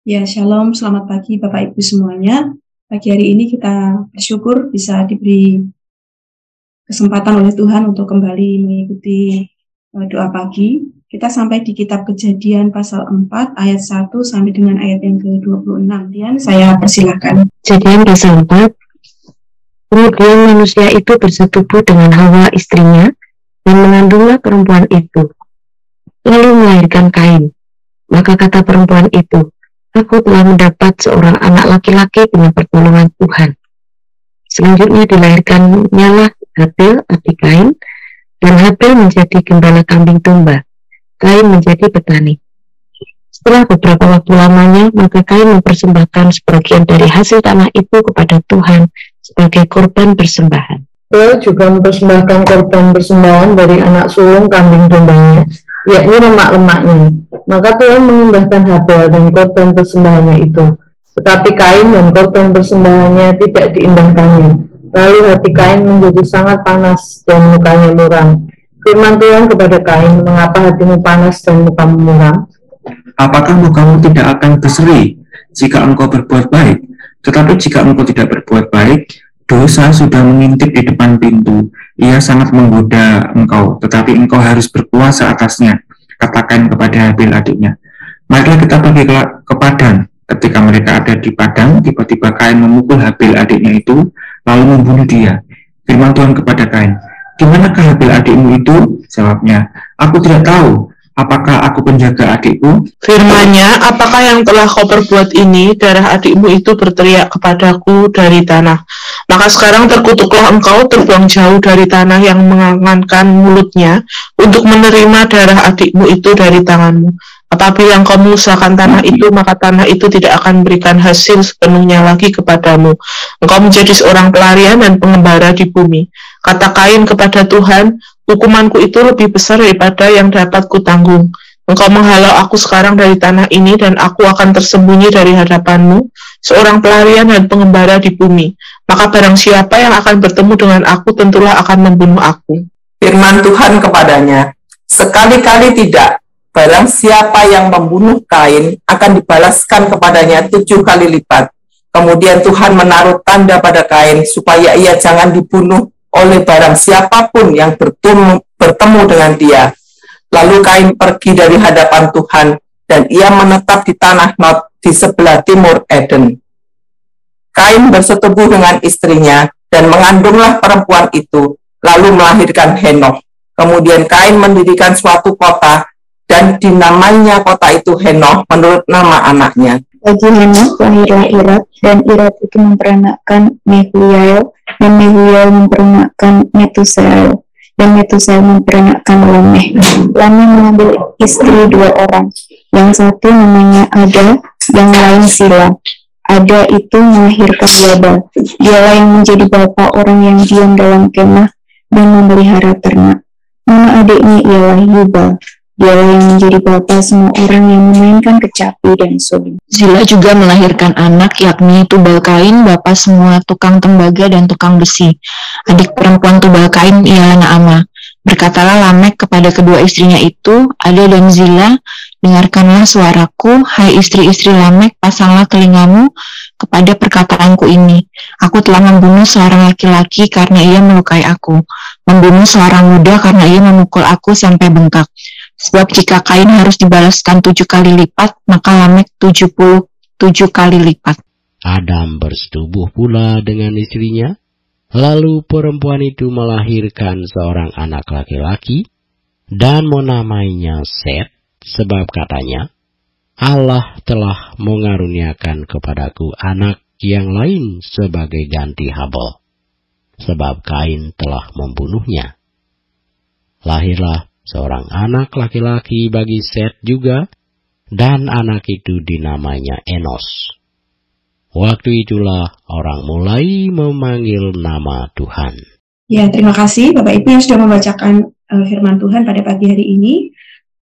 Ya, shalom, selamat pagi Bapak Ibu semuanya. Pagi hari ini kita bersyukur bisa diberi kesempatan oleh Tuhan untuk kembali mengikuti doa pagi. Kita sampai di kitab Kejadian pasal 4 ayat 1 sampai dengan ayat yang ke-26. Dian, saya persilahkan. Kejadian pasal 4. Kemudian manusia itu bersetubuh dengan Hawa istrinya dan mengandunglah perempuan itu, lalu melahirkan Kain. Maka kata perempuan itu, aku telah mendapat seorang anak laki-laki dengan pertolongan Tuhan. Selanjutnya dilahirkannya lah Habel adik Kain, dan Habel menjadi gembala kambing domba, Kain menjadi petani. Setelah beberapa waktu lamanya, maka Kain mempersembahkan sebagian dari hasil tanah itu kepada Tuhan sebagai korban persembahan. Habel juga mempersembahkan korban persembahan dari anak sulung kambing dombanya, yakni lemak-lemaknya. Maka Tuhan mengembahkan Habel dan korban persembahannya itu, tetapi Kain dan korban persembahannya tidak diimbahkannya. Lalu hati Kain menjadi sangat panas dan mukanya muram. Firman Tuhan kepada Kain, mengapa hatimu panas dan mukamu muram? Apakah mukamu tidak akan berseri jika engkau berbuat baik? Tetapi jika engkau tidak berbuat baik, dosa sudah mengintip di depan pintu. Ia sangat menggoda engkau, tetapi engkau harus berkuasa atasnya. Katakan kepada Habel adiknya, marilah kita pergi ke padang. Ketika mereka ada di padang, tiba-tiba Kain memukul Habel adiknya itu, lalu membunuh dia. Firman Tuhan kepada Kain, di manakah Habel adikmu itu? Jawabnya, aku tidak tahu. Apakah aku penjaga adikku? Firman-Nya, apakah yang telah kau perbuat ini? Darah adikmu itu berteriak kepadaku dari tanah. Maka sekarang terkutuklah engkau, terbuang jauh dari tanah yang mengangankan mulutnya untuk menerima darah adikmu itu dari tanganmu. Apabila engkau mengusahakan tanah itu, maka tanah itu tidak akan memberikan hasil sepenuhnya lagi kepadamu. Engkau menjadi seorang pelarian dan pengembara di bumi. Kata Kain kepada Tuhan, hukumanku itu lebih besar daripada yang dapat kutanggung. Engkau menghalau aku sekarang dari tanah ini, dan aku akan tersembunyi dari hadapanmu, seorang pelarian dan pengembara di bumi. Maka barang siapa yang akan bertemu dengan aku, tentulah akan membunuh aku. Firman Tuhan kepadanya, sekali-kali tidak. Barang siapa yang membunuh Kain akan dibalaskan kepadanya 7 kali lipat. Kemudian Tuhan menaruh tanda pada Kain supaya ia jangan dibunuh oleh barang siapapun yang bertemu dengan dia. Lalu Kain pergi dari hadapan Tuhan, dan ia menetap di tanah Nod di sebelah timur Eden. Kain bersetubuh dengan istrinya, dan mengandunglah perempuan itu, lalu melahirkan Henokh. Kemudian Kain mendirikan suatu kota, dan dinamainya kota itu Henokh menurut nama anaknya. Bagi Henokh lahirlah Irad, dan Irad itu memperanakkan Mehujael, dan Mehujael memperanakkan Metusael, dan Metusael memperanakkan Lameh. Lameh mengambil istri 2 orang, yang satu namanya Ada, yang lain Sila. Ada itu melahirkan Yabal. Dialah yang menjadi bapa orang yang diam dalam kemah dan memelihara ternak. Nama adiknya ialah Yubal. Dialah yang menjadi bapa semua orang yang memainkan kecapi dan suling. Zila juga melahirkan anak, yakni Tubal Kain, bapa semua tukang tembaga dan tukang besi. Adik perempuan Tubal Kain ialah Naamah. Berkatalah Lamek kepada kedua istrinya itu, Ada dan Zila, dengarkanlah suaraku, hai istri-istri Lamek, pasanglah telingamu kepada perkataanku ini. Aku telah membunuh seorang laki-laki karena ia melukai aku, membunuh seorang muda karena ia memukul aku sampai bengkak. Sebab jika Kain harus dibalaskan 7 kali lipat, maka Lamek 77 kali lipat. Adam bersetubuh pula dengan istrinya, lalu perempuan itu melahirkan seorang anak laki-laki, dan menamainya Set, sebab katanya, Allah telah mengaruniakan kepadaku anak yang lain sebagai ganti Habel, sebab Kain telah membunuhnya. Lahirlah seorang anak laki-laki bagi Set juga, dan anak itu dinamainya Enos. Waktu itulah orang mulai memanggil nama Tuhan. Ya, terima kasih Bapak Ibu yang sudah membacakan firman Tuhan pada pagi hari ini.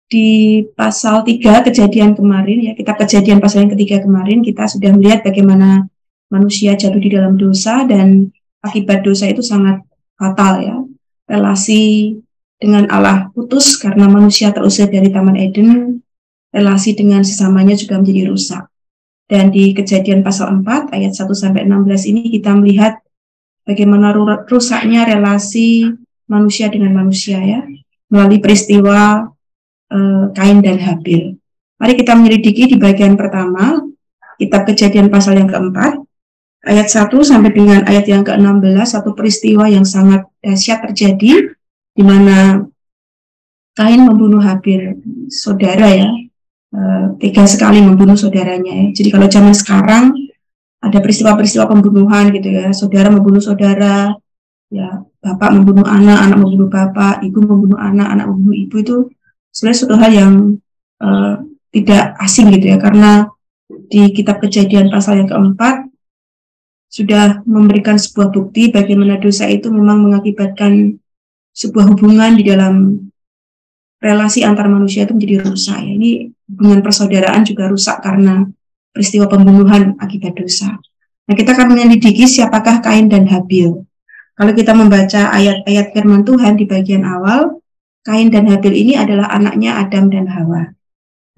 Di pasal 3 kejadian kemarin, ya, kitab kejadian pasal yang ketiga kemarin, kita sudah melihat bagaimana manusia jatuh di dalam dosa, dan akibat dosa itu sangat fatal, ya. Relasi dengan Allah putus karena manusia terusir dari Taman Eden, relasi dengan sesamanya juga menjadi rusak. Dan di Kejadian pasal 4 ayat 1-16 ini kita melihat bagaimana rusaknya relasi manusia dengan manusia ya, melalui peristiwa Kain dan Habil. Mari kita menyelidiki di bagian pertama, kitab Kejadian pasal yang keempat, ayat 1 sampai dengan ayat yang ke-16, satu peristiwa yang sangat dahsyat terjadi, di mana Kain membunuh Habil, saudara ya, tega sekali membunuh saudaranya ya. Jadi kalau zaman sekarang ada peristiwa-peristiwa pembunuhan gitu ya, saudara membunuh saudara, ya bapak membunuh anak, anak membunuh bapak, ibu membunuh anak, anak membunuh ibu, itu sebenarnya suatu hal yang tidak asing gitu ya, karena di kitab Kejadian pasal yang keempat sudah memberikan sebuah bukti bagaimana dosa itu memang mengakibatkan sebuah hubungan di dalam relasi antar manusia itu menjadi rusak ya. Ini hubungan persaudaraan juga rusak karena peristiwa pembunuhan akibat dosa. Nah, kita akan menyelidiki siapakah Kain dan Habil. Kalau kita membaca ayat-ayat firman Tuhan di bagian awal, Kain dan Habil ini adalah anaknya Adam dan Hawa.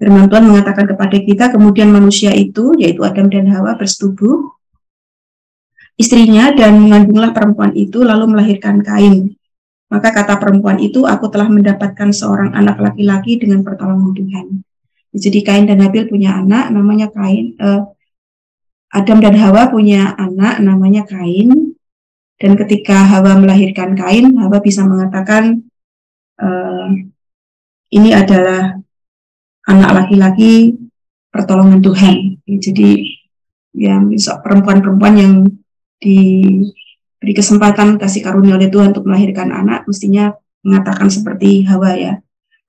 Firman Tuhan mengatakan kepada kita, kemudian manusia itu, yaitu Adam dan Hawa, bersetubuh istrinya dan mengandunglah perempuan itu, lalu melahirkan Kain. Maka kata perempuan itu, aku telah mendapatkan seorang anak laki-laki dengan pertolongan Tuhan. Jadi Kain dan Habil punya anak, namanya Kain. Adam dan Hawa punya anak, namanya Kain. Dan ketika Hawa melahirkan Kain, Hawa bisa mengatakan, ini adalah anak laki-laki pertolongan Tuhan. Jadi ya perempuan-perempuan yang diberi kesempatan kasih karunia oleh Tuhan untuk melahirkan anak, mestinya mengatakan seperti Hawa ya,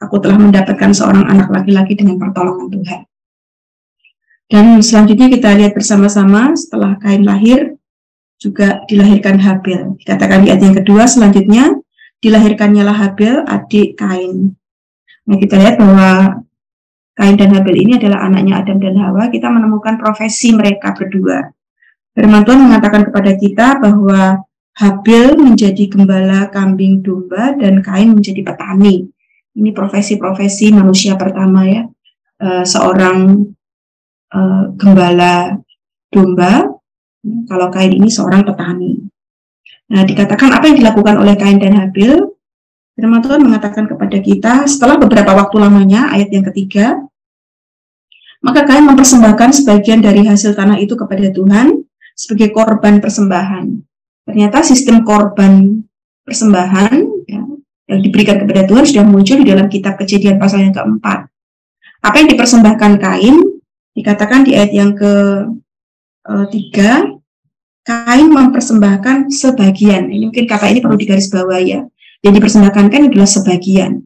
aku telah mendapatkan seorang anak laki-laki dengan pertolongan Tuhan. Dan selanjutnya kita lihat bersama-sama, setelah Kain lahir, juga dilahirkan Habil. Dikatakan di ayat yang kedua, selanjutnya dilahirkannya lah Habil, adik Kain. Nah, kita lihat bahwa Kain dan Habil ini adalah anaknya Adam dan Hawa. Kita menemukan profesi mereka berdua. Firman Tuhan mengatakan kepada kita bahwa Habil menjadi gembala kambing domba dan Kain menjadi petani. Ini profesi-profesi manusia pertama ya. Seorang gembala domba, kalau Kain ini seorang petani. Nah, dikatakan apa yang dilakukan oleh Kain dan Habil. Firman Tuhan mengatakan kepada kita, setelah beberapa waktu lamanya, ayat yang ketiga, maka Kain mempersembahkan sebagian dari hasil tanah itu kepada Tuhan sebagai korban persembahan. Ternyata sistem korban persembahan ya, yang diberikan kepada Tuhan sudah muncul di dalam kitab Kejadian pasal yang keempat. Apa yang dipersembahkan Kain, dikatakan di ayat yang ketiga, Kain mempersembahkan sebagian. Ini mungkin kata ini perlu digarisbawahi ya. Yang dipersembahkan Kain adalah sebagian.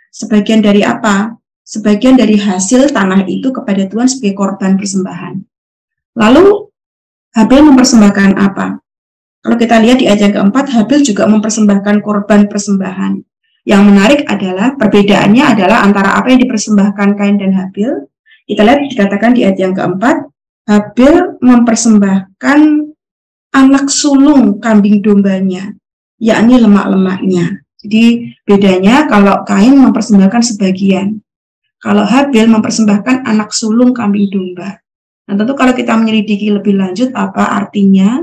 Sebagian dari apa? Sebagian dari hasil tanah itu kepada Tuhan sebagai korban persembahan. Lalu Habil mempersembahkan apa? Kalau kita lihat di ayat yang keempat, Habil juga mempersembahkan korban persembahan. Yang menarik adalah, perbedaannya adalah antara apa yang dipersembahkan Kain dan Habil. Kita lihat dikatakan di ayat yang keempat, Habil mempersembahkan anak sulung kambing dombanya, yakni lemak-lemaknya. Jadi bedanya kalau Kain mempersembahkan sebagian, kalau Habil mempersembahkan anak sulung kambing domba. Nah, tentu kalau kita menyelidiki lebih lanjut apa artinya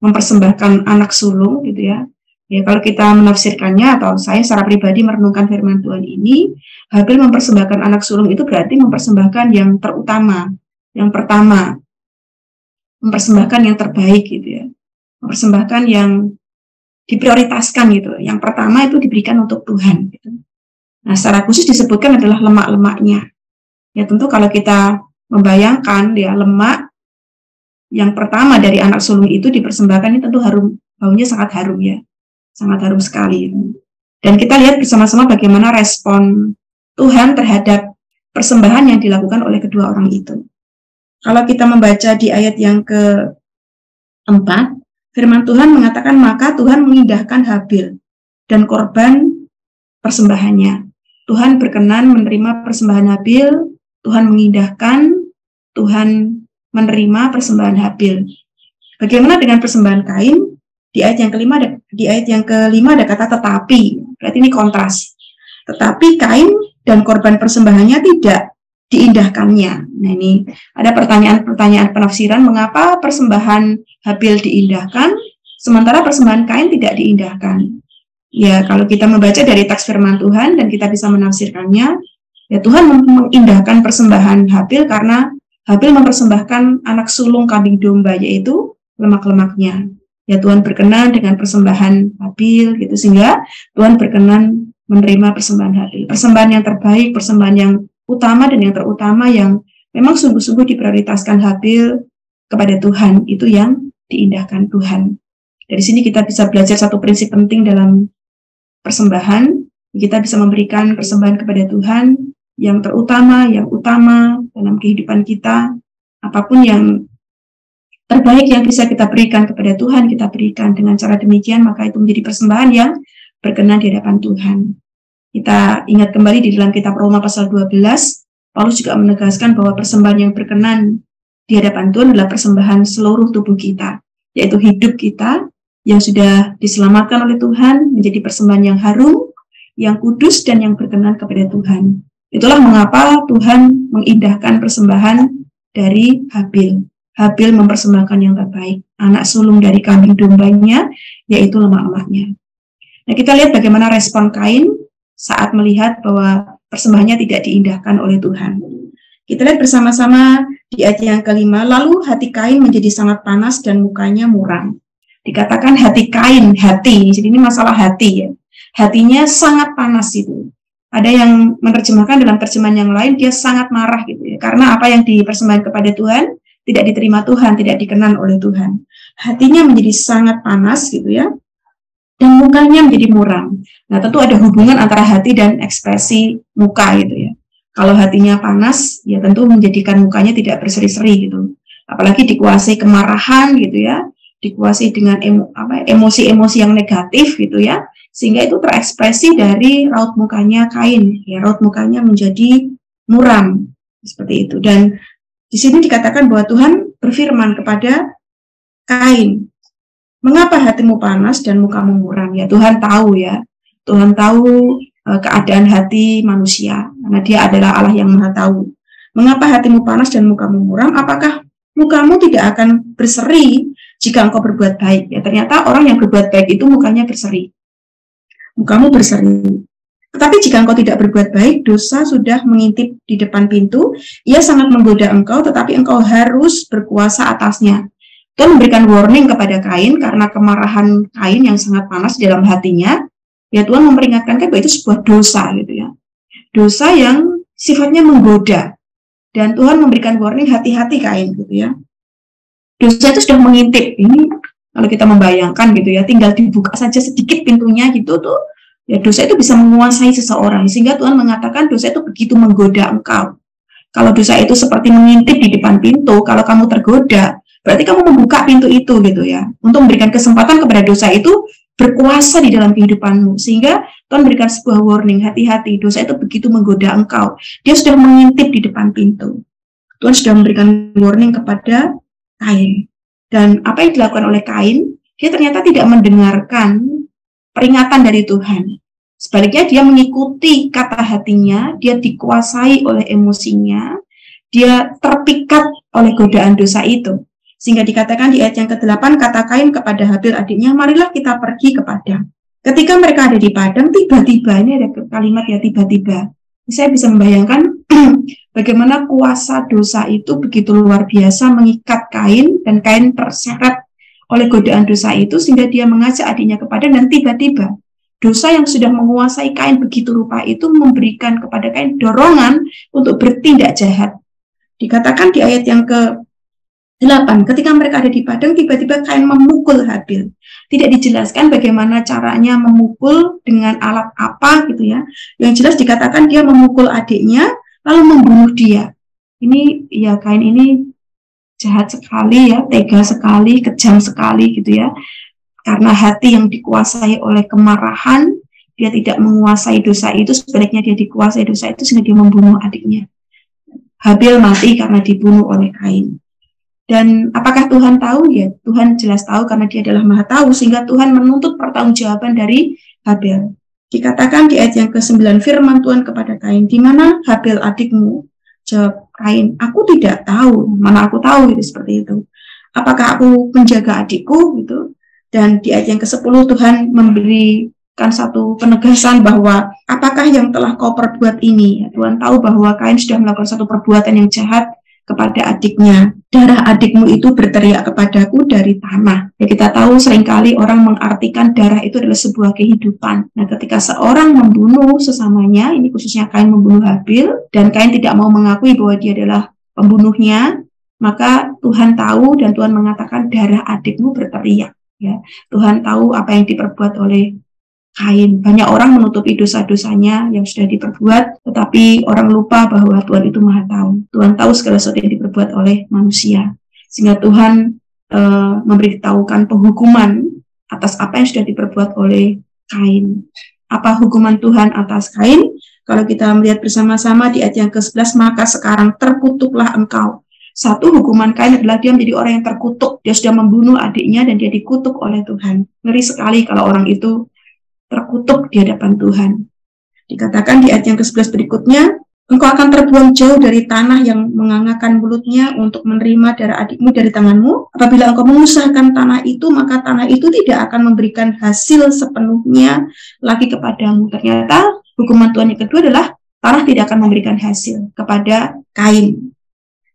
mempersembahkan anak sulung gitu ya. Ya, kalau kita menafsirkannya atau saya secara pribadi merenungkan firman Tuhan ini, Habil mempersembahkan anak sulung itu berarti mempersembahkan yang terutama, yang pertama, mempersembahkan yang terbaik gitu ya, mempersembahkan yang diprioritaskan gitu. Yang pertama itu diberikan untuk Tuhan gitu. Nah, secara khusus disebutkan adalah lemak-lemaknya. Ya tentu kalau kita membayangkan ya lemak yang pertama dari anak sulung itu dipersembahkan, ini tentu harum, baunya sangat harum ya, sangat harum sekali. Dan kita lihat bersama-sama bagaimana respon Tuhan terhadap persembahan yang dilakukan oleh kedua orang itu. Kalau kita membaca di ayat yang ke-4, firman Tuhan mengatakan, maka Tuhan mengindahkan Habil dan korban persembahannya. Tuhan berkenan menerima persembahan Habil, Tuhan mengindahkan, Tuhan menerima persembahan Habil. Bagaimana dengan persembahan Kain? Di ayat yang kelima ada kata tetapi. Berarti ini kontras. Tetapi Kain dan korban persembahannya tidak diindahkannya. Nah, ini ada pertanyaan-pertanyaan penafsiran mengapa persembahan Habil diindahkan sementara persembahan Kain tidak diindahkan. Ya, kalau kita membaca dari teks firman Tuhan dan kita bisa menafsirkannya, ya Tuhan mengindahkan persembahan Habil karena Habil mempersembahkan anak sulung kambing domba, yaitu lemak-lemaknya. Ya, Tuhan berkenan dengan persembahan Habil gitu, sehingga Tuhan berkenan menerima persembahan Habil. Persembahan yang terbaik, persembahan yang utama dan yang terutama yang memang sungguh-sungguh diprioritaskan Habil kepada Tuhan, itu yang diindahkan Tuhan. Dari sini kita bisa belajar satu prinsip penting dalam persembahan. Kita bisa memberikan persembahan kepada Tuhan yang terutama, yang utama dalam kehidupan kita. Apapun yang terbaik yang bisa kita berikan kepada Tuhan, kita berikan. Dengan cara demikian, maka itu menjadi persembahan yang berkenan di hadapan Tuhan. Kita ingat kembali di dalam kitab Roma pasal 12, Paulus juga menegaskan bahwa persembahan yang berkenan di hadapan Tuhan adalah persembahan seluruh tubuh kita, yaitu hidup kita yang sudah diselamatkan oleh Tuhan menjadi persembahan yang harum, yang kudus, dan yang berkenan kepada Tuhan. Itulah mengapa Tuhan mengindahkan persembahan dari Habil. Habil mempersembahkan yang terbaik, anak sulung dari kambing dombanya, yaitu lemak-lemaknya. Nah, kita lihat bagaimana respon Kain saat melihat bahwa persembahannya tidak diindahkan oleh Tuhan. Kita lihat bersama-sama di ayat yang kelima, lalu hati Kain menjadi sangat panas dan mukanya muram. Dikatakan hati Kain, hati, jadi ini masalah hati ya. Hatinya sangat panas itu. Ada yang menerjemahkan dalam terjemahan yang lain, dia sangat marah gitu ya. Karena apa yang dipersembahkan kepada Tuhan, tidak diterima Tuhan, tidak dikenan oleh Tuhan. Hatinya menjadi sangat panas gitu ya. Dan mukanya menjadi muram. Nah, tentu ada hubungan antara hati dan ekspresi muka gitu ya. Kalau hatinya panas, ya tentu menjadikan mukanya tidak berseri-seri gitu. Apalagi dikuasai kemarahan gitu ya. Dikuasai dengan emosi-emosi yang negatif gitu ya, sehingga itu terekspresi dari raut mukanya Kain ya, raut mukanya menjadi muram seperti itu. Dan di sini dikatakan bahwa Tuhan berfirman kepada Kain, mengapa hatimu panas dan mukamu muram? Ya, Tuhan tahu ya, Tuhan tahu keadaan hati manusia karena Dia adalah Allah yang Maha Tahu. Mengapa hatimu panas dan mukamu muram? Apakah mukamu tidak akan berseri jika engkau berbuat baik? Ya, ternyata orang yang berbuat baik itu mukanya berseri. Mukamu berseri. Tetapi jika engkau tidak berbuat baik, dosa sudah mengintip di depan pintu. Ia sangat menggoda engkau, tetapi engkau harus berkuasa atasnya. Tuhan memberikan warning kepada Kain karena kemarahan Kain yang sangat panas di dalam hatinya. Ya, Tuhan memperingatkan bahwa itu sebuah dosa gitu ya. Dosa yang sifatnya menggoda. Dan Tuhan memberikan warning, hati-hati Kain gitu ya. Dosa itu sudah mengintip. Ini kalau kita membayangkan gitu ya, tinggal dibuka saja sedikit pintunya gitu tuh, ya dosa itu bisa menguasai seseorang. Sehingga Tuhan mengatakan dosa itu begitu menggoda engkau. Kalau dosa itu seperti mengintip di depan pintu, kalau kamu tergoda, berarti kamu membuka pintu itu gitu ya, untuk memberikan kesempatan kepada dosa itu berkuasa di dalam kehidupanmu. Sehingga Tuhan berikan sebuah warning, hati-hati, dosa itu begitu menggoda engkau. Dia sudah mengintip di depan pintu. Tuhan sudah memberikan warning kepada Kain. Dan apa yang dilakukan oleh Kain, dia ternyata tidak mendengarkan peringatan dari Tuhan. Sebaliknya dia mengikuti kata hatinya, dia dikuasai oleh emosinya, dia terpikat oleh godaan dosa itu. Sehingga dikatakan di ayat yang ke-8, kata Kain kepada Habil adiknya, marilah kita pergi ke padang. Ketika mereka ada di padang, tiba-tiba, ini ada kalimat ya tiba-tiba. Saya bisa membayangkan bagaimana kuasa dosa itu begitu luar biasa mengikat Kain, dan Kain terseret oleh godaan dosa itu sehingga dia mengajak adiknya ke padang, dan tiba-tiba dosa yang sudah menguasai Kain begitu rupa itu memberikan kepada Kain dorongan untuk bertindak jahat. Dikatakan di ayat yang ke-8, ketika mereka ada di padang, tiba-tiba Kain memukul Habil. Tidak dijelaskan bagaimana caranya memukul, dengan alat apa gitu ya. Yang jelas dikatakan dia memukul adiknya, lalu membunuh dia. Ini ya, Kain ini jahat sekali ya, tega sekali, kejam sekali gitu ya. Karena hati yang dikuasai oleh kemarahan, dia tidak menguasai dosa itu, sebaliknya dia dikuasai dosa itu sehingga dia membunuh adiknya. Habil mati karena dibunuh oleh Kain. Dan apakah Tuhan tahu? Ya, Tuhan jelas tahu karena Dia adalah Maha Tahu, sehingga Tuhan menuntut pertanggungjawaban dari Habil. Dikatakan di ayat yang ke-9, firman Tuhan kepada Kain, di mana Habil adikmu? Jawab Kain, aku tidak tahu, mana aku tahu gitu, seperti itu. Apakah aku menjaga adikku gitu? Dan di ayat yang ke-10 Tuhan memberikan satu penegasan bahwa apakah yang telah kau perbuat ini? Tuhan tahu bahwa Kain sudah melakukan satu perbuatan yang jahat kepada adiknya. Darah adikmu itu berteriak kepadaku dari tanah. Ya, kita tahu seringkali orang mengartikan darah itu adalah sebuah kehidupan. Nah, ketika seorang membunuh sesamanya, ini khususnya Kain membunuh Habil, dan Kain tidak mau mengakui bahwa dia adalah pembunuhnya, maka Tuhan tahu dan Tuhan mengatakan darah adikmu berteriak. Ya, Tuhan tahu apa yang diperbuat oleh Kain. Banyak orang menutupi dosa-dosanya yang sudah diperbuat, tetapi orang lupa bahwa Tuhan itu Maha tahu. Tuhan tahu segala sesuatu yang diperbuat oleh manusia. Sehingga Tuhan memberitahukan penghukuman atas apa yang sudah diperbuat oleh Kain. Apa hukuman Tuhan atas Kain? Kalau kita melihat bersama-sama di ayat yang ke-11, maka sekarang terkutuklah engkau. Satu, hukuman Kain adalah dia menjadi orang yang terkutuk. Dia sudah membunuh adiknya dan dia dikutuk oleh Tuhan. Ngeri sekali kalau orang itu terkutuk di hadapan Tuhan. Dikatakan di ayat yang ke-11 berikutnya, engkau akan terbuang jauh dari tanah yang mengangakkan mulutnya untuk menerima darah adikmu dari tanganmu. Apabila engkau mengusahakan tanah itu, maka tanah itu tidak akan memberikan hasil sepenuhnya lagi kepadamu. Ternyata hukuman Tuhan yang kedua adalah tanah tidak akan memberikan hasil kepada Kain.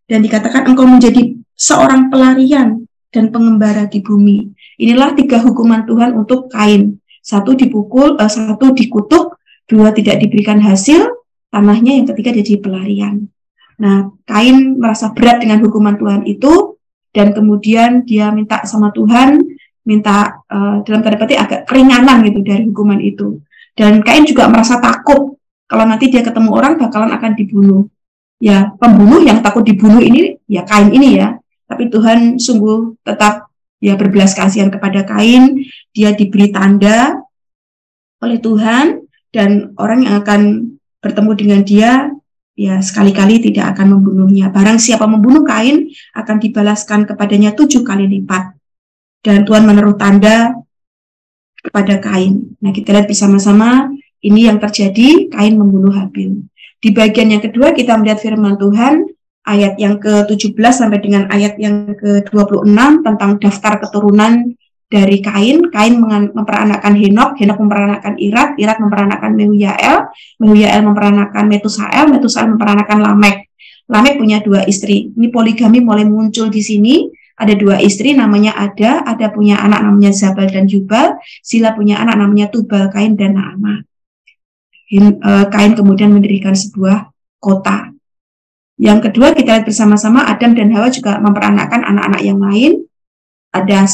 Dan dikatakan engkau menjadi seorang pelarian dan pengembara di bumi. Inilah 3 hukuman Tuhan untuk Kain. 1 dipukul, 1 dikutuk, 2 tidak diberikan hasil, tanahnya yang ketiga jadi pelarian. Nah, Kain merasa berat dengan hukuman Tuhan itu, dan kemudian dia minta sama Tuhan, minta dalam tanda petik agak keringanan gitu dari hukuman itu. Dan Kain juga merasa takut kalau nanti dia ketemu orang bakalan akan dibunuh. Ya, pembunuh yang takut dibunuh ini ya Kain ini ya. Tapi Tuhan sungguh tetap ya berbelas kasihan kepada Kain. Dia diberi tanda oleh Tuhan, dan orang yang akan bertemu dengan dia ya sekali-kali tidak akan membunuhnya. Barang siapa membunuh Kain akan dibalaskan kepadanya 7 kali lipat. Dan Tuhan menaruh tanda kepada Kain. Nah, kita lihat bersama-sama ini yang terjadi, Kain membunuh Habil. Di bagian yang kedua kita melihat firman Tuhan ayat yang ke-17 sampai dengan ayat yang ke-26 tentang daftar keturunan dari Kain. Kain memperanakkan Henok, Henok memperanakkan Irad, Irad memperanakkan Mehujael, Mehujael memperanakkan Metusael, Metusael memperanakkan Lamek. Lamek punya 2 istri. Ini poligami mulai muncul di sini. Ada 2 istri namanya Ada punya anak namanya Zabal dan Jubal, Sila punya anak namanya Tubal, Kain dan Naamah. Kain kemudian mendirikan sebuah kota. Yang kedua kita lihat bersama-sama Adam dan Hawa juga memperanakkan anak-anak yang lain. Ada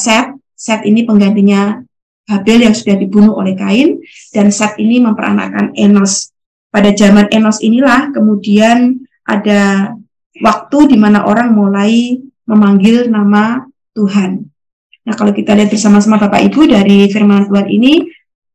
Set ini penggantinya Habil yang sudah dibunuh oleh Kain, dan Set ini memperanakkan Enos. Pada zaman Enos inilah kemudian ada waktu di mana orang mulai memanggil nama Tuhan. Nah, kalau kita lihat bersama-sama Bapak Ibu dari firman Tuhan ini,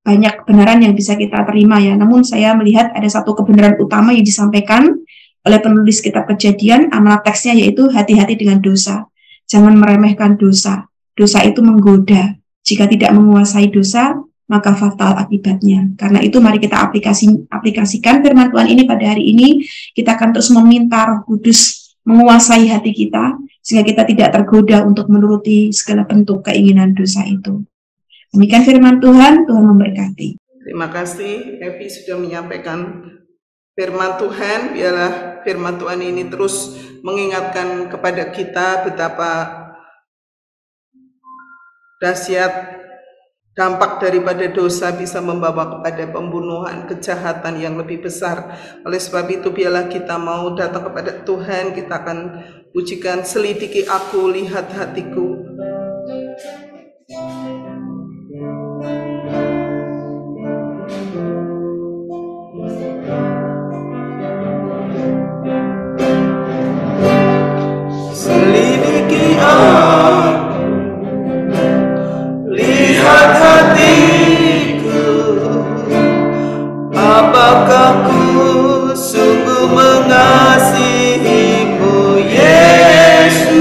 banyak kebenaran yang bisa kita terima ya. Namun saya melihat ada satu kebenaran utama yang disampaikan oleh penulis kitab Kejadian, amanat teksnya yaitu hati-hati dengan dosa. Jangan meremehkan dosa. Dosa itu menggoda. Jika tidak menguasai dosa, maka fatal akibatnya. Karena itu mari kita aplikasikan firman Tuhan ini pada hari ini. Kita akan terus meminta Roh Kudus menguasai hati kita, sehingga kita tidak tergoda untuk menuruti segala bentuk keinginan dosa itu. Demikian firman Tuhan, Tuhan memberkati. Terima kasih, Evi sudah menyampaikan firman Tuhan. Biarlah firman Tuhan ini terus mengingatkan kepada kita betapa dahsyat dampak daripada dosa bisa membawa kepada pembunuhan, kejahatan yang lebih besar. Oleh sebab itu biarlah kita mau datang kepada Tuhan, kita akan pujikan selidiki aku, lihat hatiku. Selidiki aku, lihat hatiku, apakah ku sungguh mengasihimu Yesus,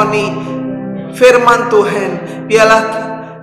meresponi firman Tuhan. Biarlah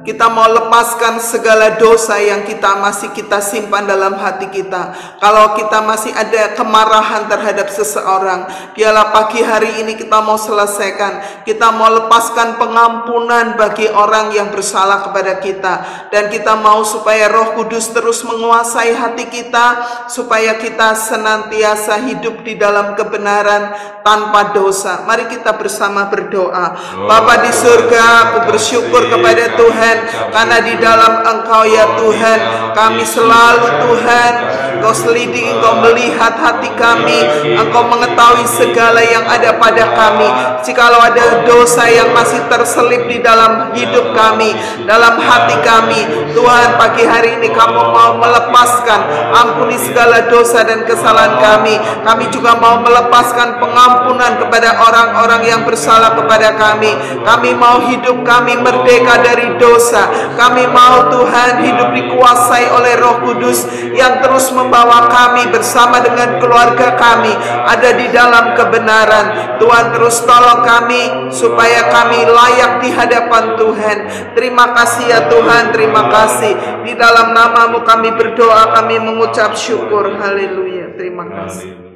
kita mau lepaskan segala dosa yang masih kita simpan dalam hati kita. Kalau kita masih ada kemarahan terhadap seseorang, biarlah pagi hari ini kita mau selesaikan. Kita mau lepaskan pengampunan bagi orang yang bersalah kepada kita. Dan kita mau supaya Roh Kudus terus menguasai hati kita, supaya kita senantiasa hidup di dalam kebenaran tanpa dosa. Mari kita bersama berdoa. Bapa di surga, aku bersyukur kepada Tuhan, karena di dalam Engkau ya Tuhan, kami selalu Tuhan, Engkau selidiki, Engkau melihat hati kami, Engkau mengetahui segala yang ada pada kami. Jikalau ada dosa yang masih terselip di dalam hidup kami, dalam hati kami, Tuhan, pagi hari ini Kamu mau melepaskan, ampuni segala dosa dan kesalahan kami. Kami juga mau melepaskan pengampunan kepada orang-orang yang bersalah kepada kami. Kami mau hidup kami merdeka dari dosa. Kami mau Tuhan hidup dikuasai oleh Roh Kudus yang terus membawa kami bersama dengan keluarga kami ada di dalam kebenaran. Tuhan, terus tolong kami supaya kami layak di hadapan Tuhan. Terima kasih ya Tuhan, terima kasih. Di dalam nama-Mu kami berdoa, kami mengucap syukur. Haleluya. Terima kasih.